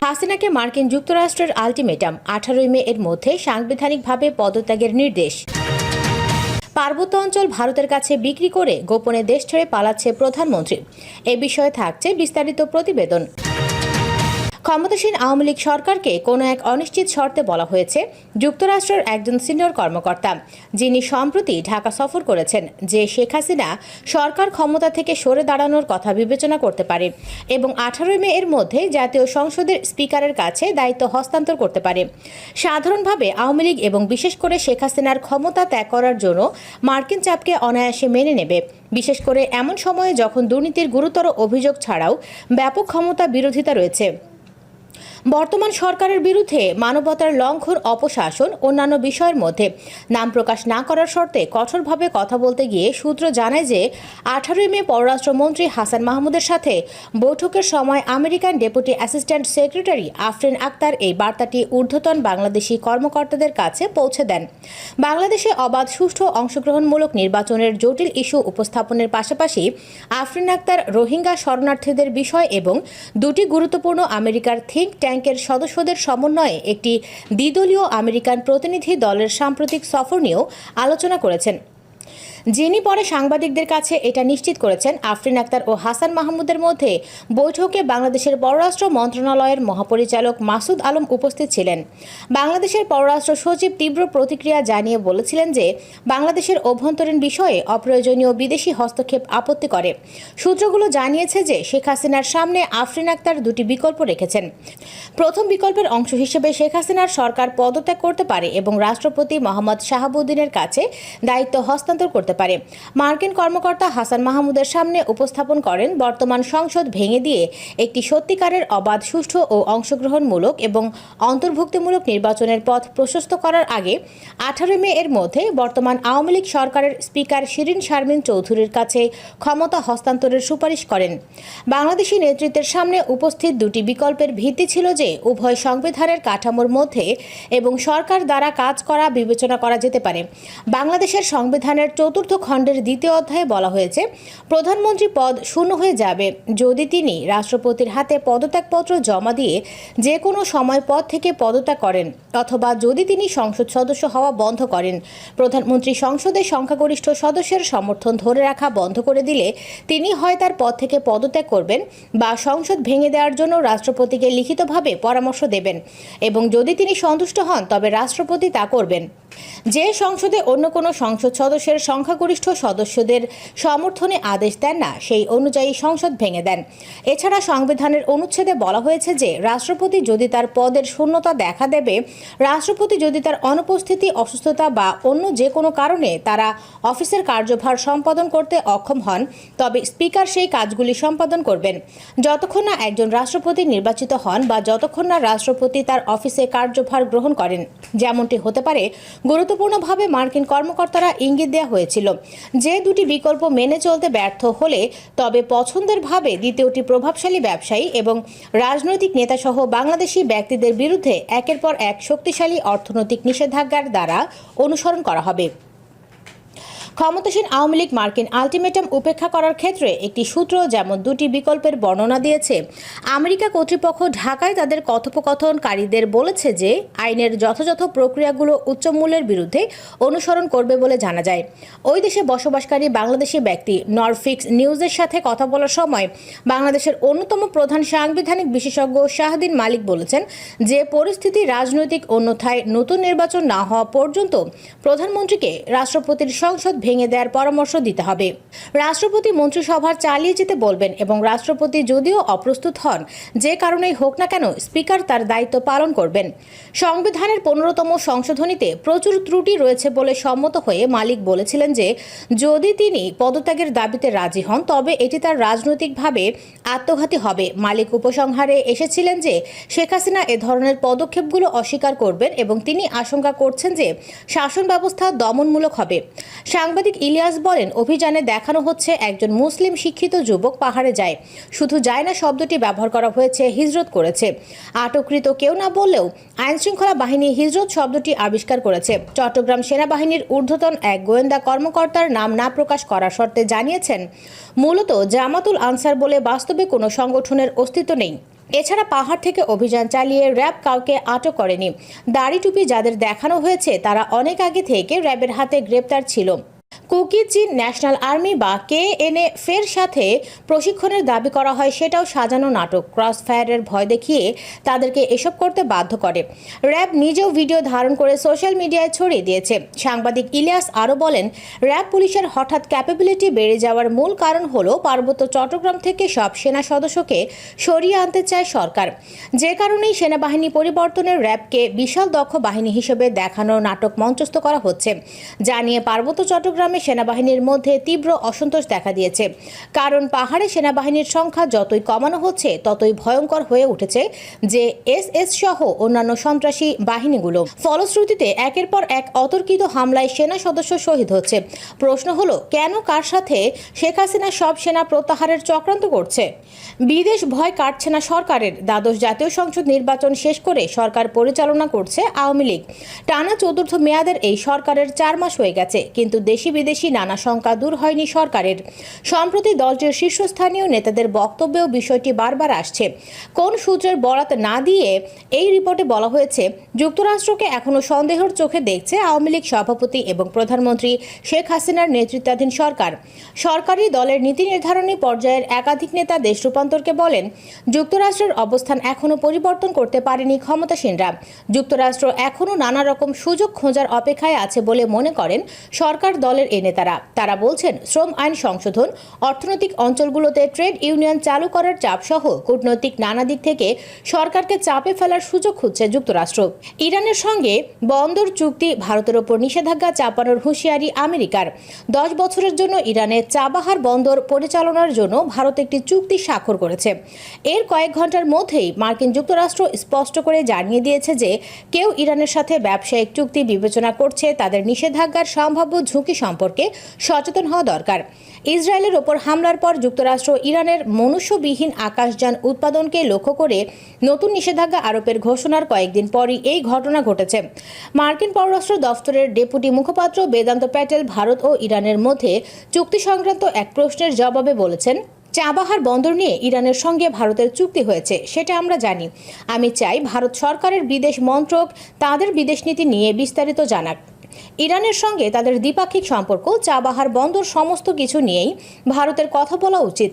হাসিনাকে মার্কিন যুক্তরাষ্ট্রের আলটিমেটাম 18 মে এর মধ্যে সাংবিধানিকভাবে পদত্যাগের নির্দেশ। পার্বত্য অঞ্চল ভারতের কাছে বিক্রি করে গোপনে দেশ ছেড়ে পালাচ্ছে প্রধানমন্ত্রী। এ বিষয়ে থাকছে বিস্তারিত প্রতিবেদন। ক্ষমতাসীন আওয়ামী লীগ সরকারকে কোনো এক অনিশ্চিত শর্তে বলা হয়েছে যুক্তরাষ্ট্রের একজন সিনিয়র কর্মকর্তা, যিনি সম্প্রতি ঢাকা সফর করেছেন, যে শেখ হাসিনা সরকার ক্ষমতা থেকে সরে দাঁড়ানোর কথা বিবেচনা করতে পারে এবং 18 মে এর মধ্যে জাতীয় সংসদের স্পিকারের কাছে দায়িত্ব হস্তান্তর করতে পারে। সাধারণভাবে আওয়ামী লীগ এবং বিশেষ করে শেখ হাসিনার ক্ষমতা ত্যাগ করার জন্য মার্কিন চাপকে অনায়াসে মেনে নেবে, বিশেষ করে এমন সময়ে যখন দুর্নীতির গুরুতর অভিযোগ ছাড়াও ব্যাপক ক্ষমতা বিরোধিতা রয়েছে। বর্তমান সরকারের বিরুদ্ধে মানবতার লঙ্ঘন, অপশাসন, অন্যান্য বিষয়ের মধ্যে নাম প্রকাশ না করার শর্তে কঠোরভাবে কথা বলতে গিয়ে সূত্র জানায় যে 18 মে পররাষ্ট্রমন্ত্রী হাসান মাহমুদের সাথে বৈঠকের সময় American deputy assistant secretary Afrin Akter এই বার্তাটি ঊর্ধ্বতন বাংলাদেশি কর্মকর্তাদের কাছে পৌঁছে দেন। বাংলাদেশে অবাধ, সুষ্ঠু, অংশগ্রহণমূলক নির্বাচনের জটিল ইস্যু উপস্থাপনের পাশাপাশি আফরিন আক্তার রোহিঙ্গা শরণার্থীদের বিষয় এবং দুটি গুরুত্বপূর্ণ আমেরিকার থিঙ্ক ট্যাঙ্কের সদস্যদের সমন্বয়ে একটি দ্বিদলীয় আমেরিকান প্রতিনিধি দলের সাম্প্রতিক সফর নিয়েও আলোচনা করেছেন। যিনি পরে সাংবাদিকদের কাছে এটা নিশ্চিত করেছেন, আফরিন আক্তার ও হাসান মাহমুদের মধ্যে বৈঠকে বাংলাদেশের পররাষ্ট্র মন্ত্রণালয়ের মহাপরিচালক মাসুদ আলম উপস্থিত ছিলেন। বাংলাদেশের পররাষ্ট্র সচিব তীব্র প্রতিক্রিয়া জানিয়ে বলেছিলেন যে বাংলাদেশের অভ্যন্তরীণ বিষয়ে অপ্রয়োজনীয় বিদেশি হস্তক্ষেপ আপত্তি করে। সূত্রগুলো জানিয়েছে যে শেখ হাসিনার সামনে আফরিন আক্তার দুটি বিকল্প রেখেছেন। প্রথম বিকল্পের অংশ হিসেবে শেখ হাসিনার সরকার পদত্যাগ করতে পারে এবং রাষ্ট্রপতি মোহাম্মদ শাহাবুদ্দিনের কাছে দায়িত্ব হস্তান্তর করতে পারে। মার্কিন কর্মকর্তা হাসান মাহমুদের সামনে উপস্থাপন করেন বর্তমান সংসদ ভেঙে দিয়ে একটি সত্যিকারের অবাধ, সুষ্ঠু ও অংশগ্রহণমূলক এবং অন্তর্ভুক্তিমূলক নির্বাচনের পথ প্রশস্ত করার আগে 18 মে এর মধ্যে বর্তমান আওয়ামী লীগ সরকারের স্পিকার শিরিন শারমিন চৌধুরীর কাছে ক্ষমতা হস্তান্তরের সুপারিশ করেন। বাংলাদেশি নেতৃত্বের সামনে উপস্থিত দুটি বিকল্পের ভিত্তি ছিল যে উভয় সংবিধানের কাঠামোর মধ্যে এবং সরকার দ্বারা কাজ করা বিবেচনা করা যেতে পারে। বাংলাদেশের সংবিধানের চতুর্থ খণ্ডের দ্বিতীয় অধ্যায়ে বলা হয়েছে, প্রধানমন্ত্রী পদ শূন্য হয়ে যাবে যদি তিনি রাষ্ট্রপতির হাতে পদত্যাগপত্র জমা দিয়ে যে কোনো সময় পদ থেকে পদত্যাগ করেন অথবা যদি তিনি সংসদ সদস্য হওয়া বন্ধ করেন। প্রধানমন্ত্রী সংসদের সংখ্যাগরিষ্ঠ সদস্যের সমর্থন ধরে রাখা বন্ধ করে দিলে তিনি হয় তার পদ থেকে পদত্যাগ করবেন বা সংসদ ভেঙে দেওয়ার জন্য রাষ্ট্রপতিকে লিখিতভাবে পরামর্শ দেবেন এবং যদি তিনি সন্তুষ্ট হন তবে রাষ্ট্রপতি তা করবেন। যে সংসদে অন্য কোনো সংসদ সদস্যের সংখ্যাগরিষ্ঠ সদস্যদের সমর্থনে আদেশ দেন না, সেই অনুযায়ী সংসদ ভেঙে দেন। এছাড়া সংবিধানের অনুচ্ছেদে বলা হয়েছে যে রাষ্ট্রপতি যদি তার পদের শূন্যতা দেখা দেবে, রাষ্ট্রপতি যদি তার অনুপস্থিতি, অসুস্থতা বা অন্য যে কোনো কারণে তারা অফিসের কার্যভার সম্পাদন করতে অক্ষম হন, তবে স্পিকার সেই কাজগুলি সম্পাদন করবেন যতক্ষণ না একজন রাষ্ট্রপতি নির্বাচিত হন বা যতক্ষণ না রাষ্ট্রপতি তার অফিসে কার্যভার গ্রহণ করেন। যেমনটি হতে পারে গুরুত্বপূর্ণভাবে মার্কিন কর্মকর্তারা ইঙ্গিত দেওয়া হয়েছিল যে দুটি বিকল্প মেনে চলতে ব্যর্থ হলে তবে পছন্দের ভাবে দ্বিতীয়টি প্রভাবশালী ব্যবসায়ী এবং রাজনৈতিক নেতাসহ বাংলাদেশি ব্যক্তিদের বিরুদ্ধে একের পর এক শক্তিশালী অর্থনৈতিক নিষেধাজ্ঞার দ্বারা অনুসরণ করা হবে। ক্ষমতাসীন আওয়ামী লীগ মার্কিন আলটিমেটাম উপেক্ষা করার ক্ষেত্রে একটি সূত্র যেমন দুটি বিকল্পের বর্ণনা দিয়েছে, আমেরিকা কর্তৃপক্ষ ঢাকায় তাদের কথোপকথনকারীদের বলেছে যে আইনের যথাযথ প্রক্রিয়াগুলো উচ্চ মূল্যের বিরুদ্ধে অনুসরণ করবে বলে জানা যায়। ওই দেশে বসবাসকারী বাংলাদেশি ব্যক্তি নরফিক্স নিউজের সাথে কথা বলার সময় বাংলাদেশের অন্যতম প্রধান সাংবিধানিক বিশেষজ্ঞ শাহদিন মালিক বলেছেন যে পরিস্থিতি রাজনৈতিক অন্যথায় নতুন নির্বাচন না হওয়া পর্যন্ত প্রধানমন্ত্রীকে রাষ্ট্রপতির সংসদ ভেঙে দেওয়ার পরামর্শ দিতে হবে। রাষ্ট্রপতি মন্ত্রিসভার চালিয়ে যেতে বলবেন এবং রাষ্ট্রপতি যদিও অপ্রস্তুত হন, যে কারণেই হোক না কেন, স্পিকার তার দায়িত্ব পালন করবেন। সংবিধানের 15তম সংশোধনীতে প্রচুর ত্রুটি রয়েছে বলে সম্মত হয়ে মালিক বলেছিলেন যে যদি তিনি পদত্যাগের দাবিতে রাজি হন তবে এটি তার রাজনৈতিকভাবে আত্মঘাতী হবে। মালিক উপসংহারে এসেছিলেন যে শেখ হাসিনা এ ধরনের পদক্ষেপগুলো অস্বীকার করবেন এবং তিনি আশঙ্কা করছেন যে শাসন ব্যবস্থা দমনমূলক হবে। সাংবাদিক ইলিয়াস বলেন, অভিযানে দেখানো হচ্ছে একজন মুসলিম শিক্ষিত যুবক পাহাড়ে যায়। শুধু যায় না শব্দটি ব্যবহার করা হয়েছে হিজরত করেছে। আটককৃত কেউ না বললেও আইনশৃঙ্খলা বাহিনী হিজরত শব্দটি আবিষ্কার করেছে। চট্টগ্রাম সেনাবাহিনীর ঊর্ধ্বতন এক গোয়েন্দা কর্মকর্তার নাম না প্রকাশ করার শর্তে জানিয়েছেন, মূলত জামাতুল আনসার বলে বাস্তবে কোনো সংগঠনের অস্তিত্ব নেই। এছাড়া পাহাড় থেকে অভিযান চালিয়ে র্যাব কাউকে আটক করেনি। দাড়ি টুপি যাদের দেখানো হয়েছে তারা অনেক আগে থেকে র্যাবের হাতে গ্রেপ্তার ছিল। কুকি চীন ন্যাশনাল আর্মি বা KNF এর সাথে প্রশিক্ষণের দাবি করা হয়, সেটাও সাজানো নাটক। ক্রস ফায়ারের ভয় দেখিয়ে তাদেরকে এসব করতে বাধ্য করে। র্যাব নিজেও ভিডিও ধারণ করে সোশ্যাল মিডিয়ায় ছড়িয়ে দিয়েছে। সাংবাদিক ইলিয়াস আরও বলেন, র্যাব পুলিশের হঠাৎ ক্যাপাবিলিটি বেড়ে যাওয়ার মূল কারণ হলো পার্বত্য চট্টগ্রাম থেকে সব সেনা সদস্যকে সরিয়ে আনতে চায় সরকার। যে কারণেই সেনাবাহিনী পরিবর্তনের র্যাবকে বিশাল দক্ষ বাহিনী হিসেবে দেখানোর নাটক মঞ্চস্থ করা হচ্ছে, যা নিয়ে পার্বত্য চট্টগ্রামে সেনাবাহিনীর মধ্যে তীব্র অসন্তোষ দেখা দিয়েছে। কারণ পাহাড়ে সেনাবাহিনীর সংখ্যা যতই কমানো হচ্ছে ততই ভয়ঙ্কর হয়ে উঠেছে যে SS সহ অন্যান্য সন্ত্রাসী বাহিনীগুলো। ফলশ্রুতিতে একের পর এক অতর্কিত হামলায় সেনা সদস্য শহীদ হচ্ছে। প্রশ্ন হলো, কেন, কার সাথে শেখ হাসিনা সব সেনা প্রত্যাহারের চক্রান্ত করছে? বিদেশ ভয় কাটছে না সরকারের। দ্বাদশ জাতীয় সংসদ নির্বাচন শেষ করে সরকার পরিচালনা করছে আওয়ামী লীগ। টানা চতুর্থ মেয়াদের এই সরকারের 4 মাস হয়ে গেছে, কিন্তু দেশি বিদেশি নানা শঙ্কা দূর হয়নি সরকারের। সম্প্রতি দলটির শীর্ষস্থানীয় নেতাদের বক্তব্যেও বিষয়টি বারবার আসছে। কোন সূত্রের বরাত না দিয়ে এই রিপোর্টে বলা হয়েছে, যুক্তরাষ্ট্রকে এখনও সন্দেহের চোখে দেখছে আওয়ামী লীগ সভাপতি এবং প্রধানমন্ত্রী শেখ হাসিনার নেতৃত্বাধীন সরকার। সরকারি দলের নীতি নির্ধারণী পর্যায়ের একাধিক নেতা দেশ রূপান্তরকে বলেন, যুক্তরাষ্ট্রের অবস্থান এখনও পরিবর্তন করতে পারেনি ক্ষমতাসীনরা। যুক্তরাষ্ট্র এখনও নানা রকম সুযোগ খোঁজার অপেক্ষায় আছে বলে মনে করেন সরকার দলের এই নেতারা। তারা বলছেন, শ্রম আইন সংশোধন, অর্থনৈতিক অঞ্চলগুলোতে ট্রেড ইউনিয়ন চালু করার চাপ সহ কূটনৈতিক নানা দিক থেকে সরকারকে চাপে ফেলার সুযোগ খুঁজছে যুক্তরাষ্ট্র। ইরানের সঙ্গে বন্দর চুক্তি, ভারতের ওপর নিষেধাজ্ঞা চাপানোর হুঁশিয়ারি আমেরিকার। 10 বছরের জন্য ইরানের চাবাহার বন্দর পরিচালনার জন্য ভারত একটি চুক্তি স্বাক্ষর করেছে। এর কয়েক ঘন্টার মধ্যেই মার্কিন যুক্তরাষ্ট্র স্পষ্ট করে জানিয়ে দিয়েছে যে কেউ ইরানের সাথে ব্যবসায়িক চুক্তি বিবেচনা করছে তাদের নিষেধাজ্ঞার সম্ভাব্য ঝুঁকি সম্পর্কে সচেতন হওয়া দরকার। ইসরায়েলের ওপর হামলার পর যুক্তরাষ্ট্র ইরানের মনুষ্যবিহীন আকাশযান উৎপাদনকে লক্ষ্য করে নতুন নিষেধাজ্ঞা আরোপের ঘোষণার কয়েকদিন পরই এই ঘটনা ঘটেছে। মার্কিন পররাষ্ট্র দফতরের ডেপুটি মুখপাত্র বেদান্ত প্যাটেল ভারত ও ইরানের মধ্যে চুক্তি সংক্রান্ত এক প্রশ্নের জবাবে বলেছেন, চাবাহার বন্দর নিয়ে ইরানের সঙ্গে ভারতের চুক্তি হয়েছে, সেটা আমরা জানি। আমি চাই ভারত সরকারের বিদেশ মন্ত্রক তাদের বিদেশনীতি নিয়ে বিস্তারিত জানাক। ইরানের সঙ্গে তাদের দ্বিপাক্ষিক সম্পর্ক, চাবাহার বন্দর, সমস্ত কিছু নিয়েই ভারতের কথা বলা উচিত।